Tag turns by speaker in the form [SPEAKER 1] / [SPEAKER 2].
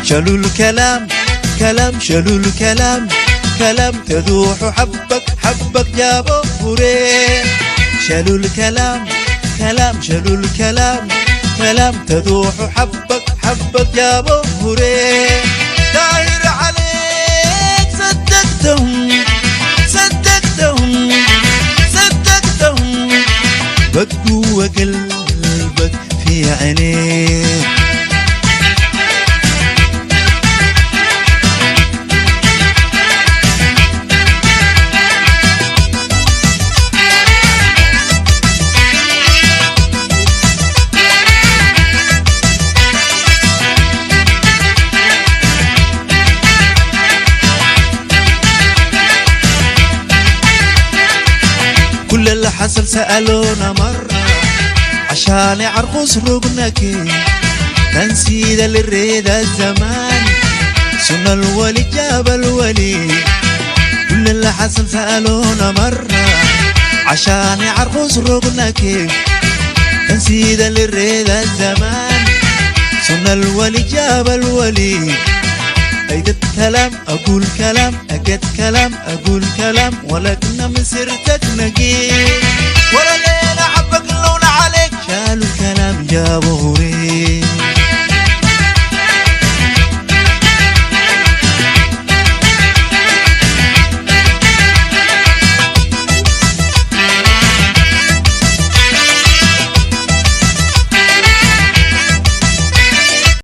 [SPEAKER 1] شالوا الكلام كلام شالوا الكلام كلام تذوح حبك حبك يا بوري شالوا الكلام كلام شالوا الكلام كلام تذوح حبك حبك يا بوري داير عليك صدقتهم صدقتهم صدقتهم بقوا قلبك في عينيك كل اللي حصل سألونا مرة عشان يعرفوا سلوكنا كيف تنسيد اللي نريد الزمان سنة الولي جاب الولي كل اللي حصل سألونا مرة عشان يعرفوا سلوكنا كيف تنسيد اللي نريد الزمان سنة الولي جاب الولي أيدت كلام أقول كلام أجد كلام أقول كلام ولكن مسيرتك نقيل ولا ليلة حبك اللون عليك شالوا الكلام جابوا